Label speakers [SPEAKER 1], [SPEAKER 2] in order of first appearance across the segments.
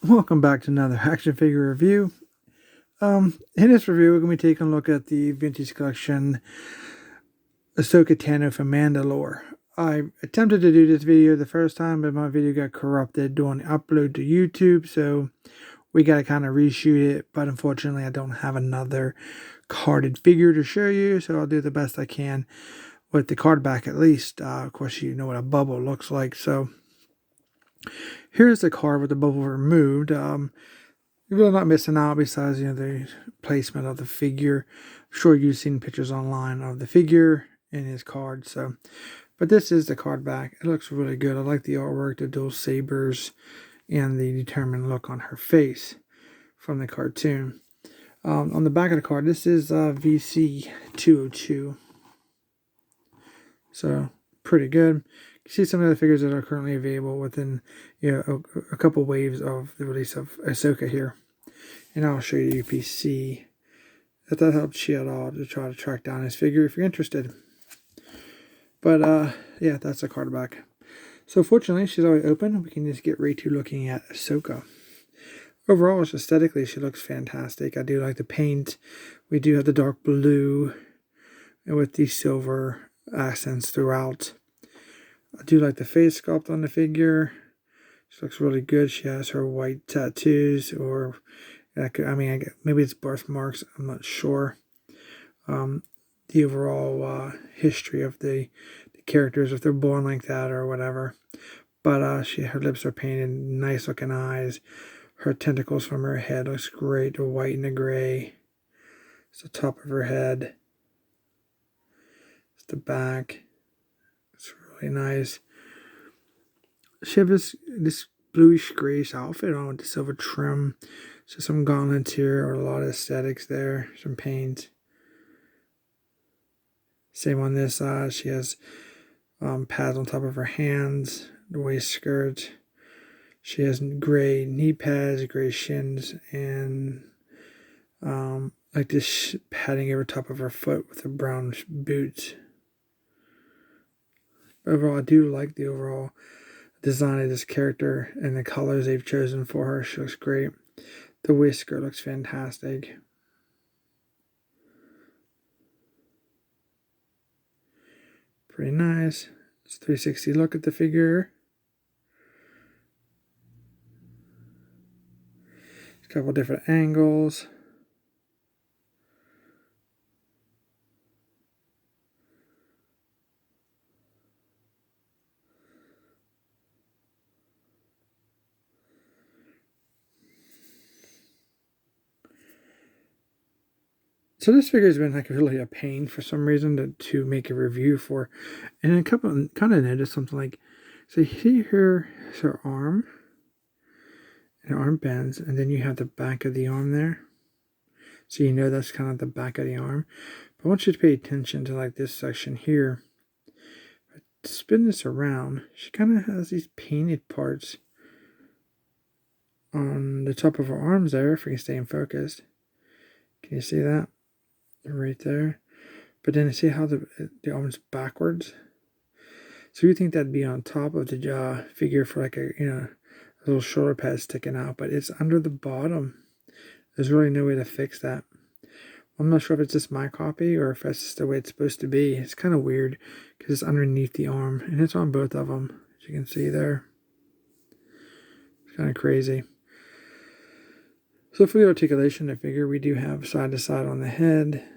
[SPEAKER 1] Welcome back to another action figure review. In this review, we're going to be taking a look at the vintage collection Ahsoka Tano from Mandalore. I attempted to do this video the first time, but my video got corrupted doing the upload to YouTube, so we got to kind of reshoot it. But unfortunately, I don't have another carded figure to show you, so I'll do the best I can with the card back at least. Of course, you know what a bubble looks like, so here's the card with the bubble removed. You're really not missing out besides, the placement of the figure. I'm sure you've seen pictures online of the figure and his card. So, but this is the card back. It looks really good. I like the artwork, the dual sabers, and the determined look on her face from the cartoon. On the back of the card, this is VC 202. So, pretty good. You see some of the figures that are currently available within a couple waves of the release of Ahsoka here. And I'll show you UPC if that helps you at all to try to track down his figure if you're interested. But yeah, that's the card back. So fortunately, she's already open. We can just get right to looking at Ahsoka. Overall, aesthetically, she looks fantastic. I do like the paint. We do have the dark blue with the silver accents throughout. I do like the face sculpt on the figure. She looks really good. She has her white tattoos, or maybe it's birthmarks. I'm not sure. The overall history of the characters, if they're born like that or whatever. But her lips are painted, nice looking eyes. Her tentacles from her head looks great. The white and the gray. It's the top of her head. It's the back. It's really nice. She has this bluish grayish outfit on with the silver trim. So some gauntlets here, or a lot of aesthetics there. Some paint. Same on this side. She has pads on top of her hands. The waist skirt. She has gray knee pads, gray shins, and like this padding over top of her foot with the brown boots. Overall, I do like the overall design of this character and the colors they've chosen for her. She looks great. The waist skirt looks fantastic. Pretty nice. It's a 360 look at the figure. A couple different angles. So this figure has been like really a pain for some reason to make a review for. And a couple kind of noticed something like, so you see her arm. And her arm bends, and then you have the back of the arm there. So you know that's kind of the back of the arm. But I want you to pay attention to like this section here. Spin this around. She kind of has these painted parts on the top of her arms there, if we can stay in focus. Can you see that? Right there. But then see how the arm's backwards? So you think that'd be on top of the figure for like a little shoulder pad sticking out, but it's under the bottom. There's really no way to fix that. I'm not sure if it's just my copy or if that's just the way it's supposed to be. It's kind of weird because it's underneath the arm, and it's on both of them, as you can see there. It's kind of crazy. So for the articulation of the figure, we do have side to side on the head.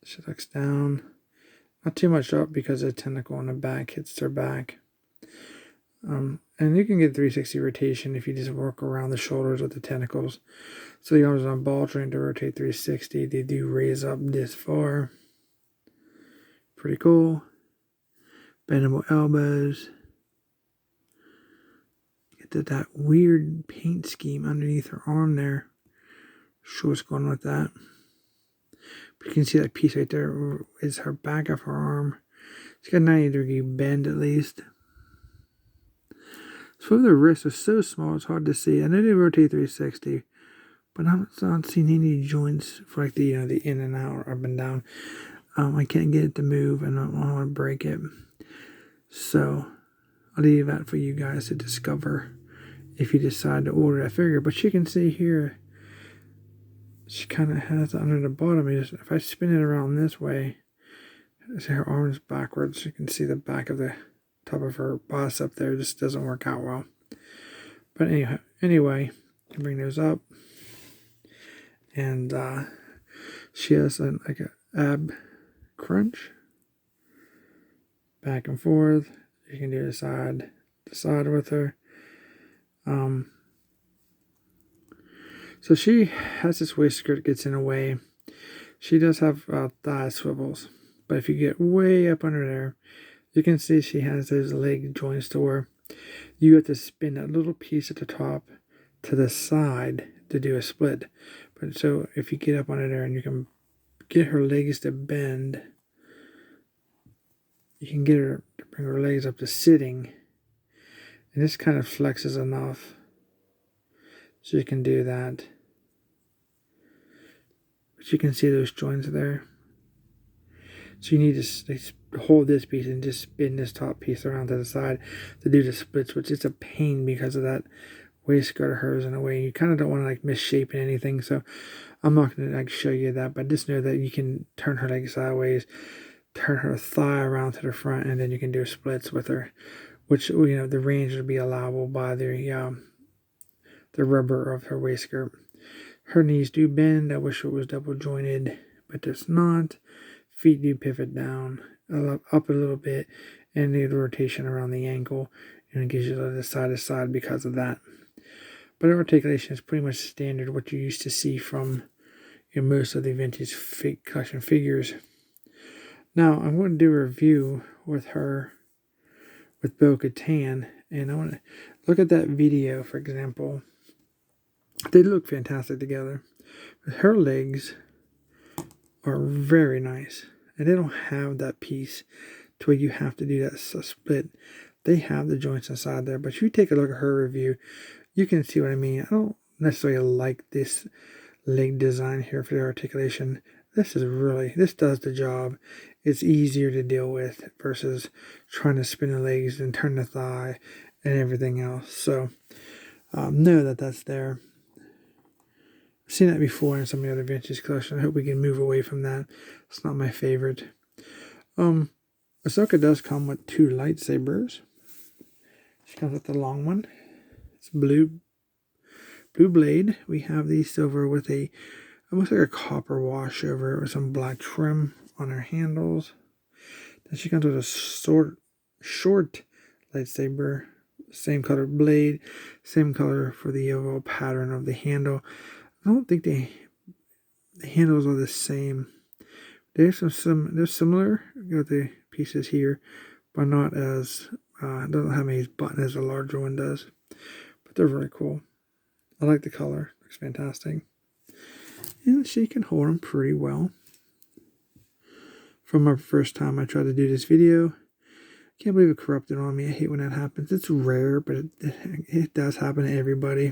[SPEAKER 1] She looks down. Not too much up because the tentacle on the back hits her back. And you can get 360 rotation if you just work around the shoulders with the tentacles. So the arms are on ball trying to rotate 360. They do raise up this far. Pretty cool. Bendable elbows. Get that weird paint scheme underneath her arm there. Sure what's going on with that. But you can see that piece right there is her back of her arm. It's got a 90-degree bend at least. So the wrists are so small, it's hard to see. I know they rotate 360, but I'm not seeing any joints for like the in and out or up and down. I can't get it to move, and I don't want to break it. So I'll leave that for you guys to discover if you decide to order that figure. But you can see here, she kind of has it under the bottom. If I spin it around this way, see her arms backwards, you can see the back of the top of her bust up there. It just doesn't work out well. But anyway, you bring those up, and she has like an ab crunch, back and forth. You can do the side to side with her. So she has this waist skirt that gets in the way. She does have thigh swivels, but if you get way up under there, you can see she has those leg joints to where you have to spin that little piece at the top to the side to do a split. But so if you get up under there and you can get her legs to bend, you can get her to bring her legs up to sitting, and this kind of flexes enough so you can do that. But you can see those joints there. So you need to hold this piece and just spin this top piece around to the side to do the splits, which is a pain because of that waist skirt of hers in a way. You kind of don't want to like misshape anything, so I'm not going to like show you that, but just know that you can turn her leg sideways, turn her thigh around to the front, and then you can do splits with her, which, you know, the range would be allowable by the rubber of her waist skirt. Her knees do bend. I wish it was double jointed, but it's not. Feet do pivot down, up a little bit, and the rotation around the ankle, and it gives you the side to side because of that. But articulation is pretty much standard, what you used to see from most of the vintage collection figures. Now I'm going to do a review with her, with Bo-Katan, and I want to look at that video, for example. They look fantastic together. Her legs are very nice, and they don't have that piece to where you have to do that split. They have the joints inside there, but if you take a look at her review, you can see what I mean. I don't necessarily like this leg design here for the articulation. This does the job. It's easier to deal with versus trying to spin the legs and turn the thigh and everything else. So know that that's there. I've seen that before in some of the other vintage collections. I hope we can move away from that. It's not my favorite. Ahsoka does come with 2 lightsabers. She comes with the long one. It's blue blade. We have the silver with almost like a copper wash over it with some black trim on her handles. Then she comes with a short lightsaber, same color blade, same color for the overall pattern of the handle. I don't think the handles are the same. They're similar with the pieces here, but not as doesn't have any button as the larger one does. But they're very cool. I like the color. Looks fantastic. And she can hold them pretty well. From my first time I tried to do this video, can't believe it corrupted on me. I hate when that happens. It's rare, but it does happen to everybody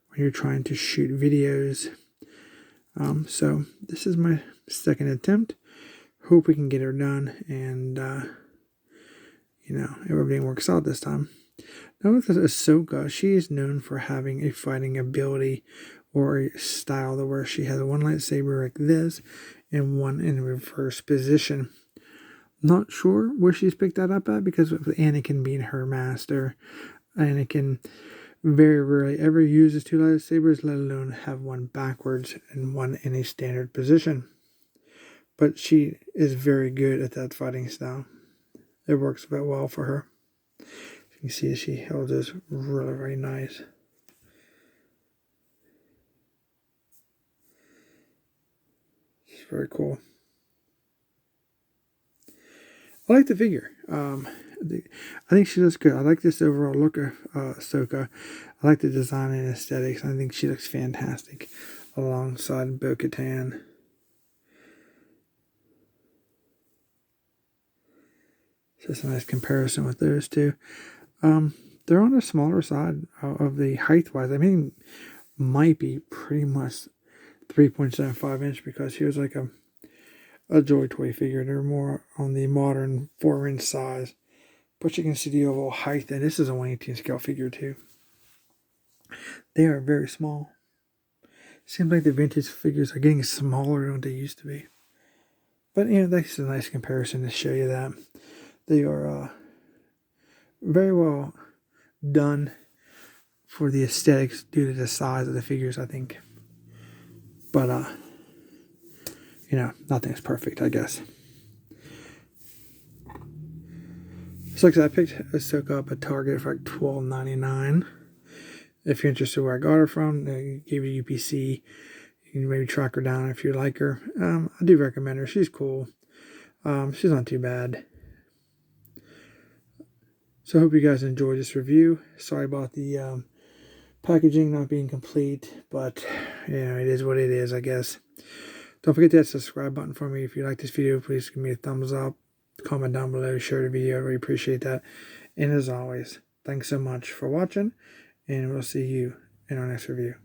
[SPEAKER 1] when you're trying to shoot videos. So this is my second attempt. Hope we can get her done, and everything works out this time. Now with Ahsoka, she is known for having a fighting ability or a style where she has one lightsaber like this and one in reverse position. Not sure where she's picked that up at, because with Anakin being her master, Anakin very rarely ever uses 2 lightsabers, let alone have one backwards and one in a standard position. But she is very good at that fighting style. It works very well for her. You can see she held this really, really nice. It's very cool. I like the figure. I think she looks good. I like this overall look of Ahsoka. I like the design and aesthetics. I think she looks fantastic alongside Bo-Katan. Just a nice comparison with those two. They're on the smaller side of the height-wise. I mean, might be pretty much 3.75 inch, because here's like a Joy Toy figure. They're more on the modern 4-inch size. But you can see the overall height, and this is a 1/18 scale figure too. They are very small. Seems like the vintage figures are getting smaller than what they used to be. But, that's a nice comparison to show you that. They are very well done for the aesthetics due to the size of the figures, I think. But, nothing's perfect, I guess. So, like I said, I picked Ahsoka up at Target for like $12.99. If you're interested where I got her from, I gave you UPC. You can maybe track her down if you like her. I do recommend her. She's cool. She's not too bad. So I hope you guys enjoyed this review. Sorry about the packaging not being complete, but it is what it is, I guess. Don't forget that subscribe button for me. If you like this video, please give me a thumbs up, comment down below, share the video. I really appreciate that. And as always, thanks so much for watching, and we'll see you in our next review.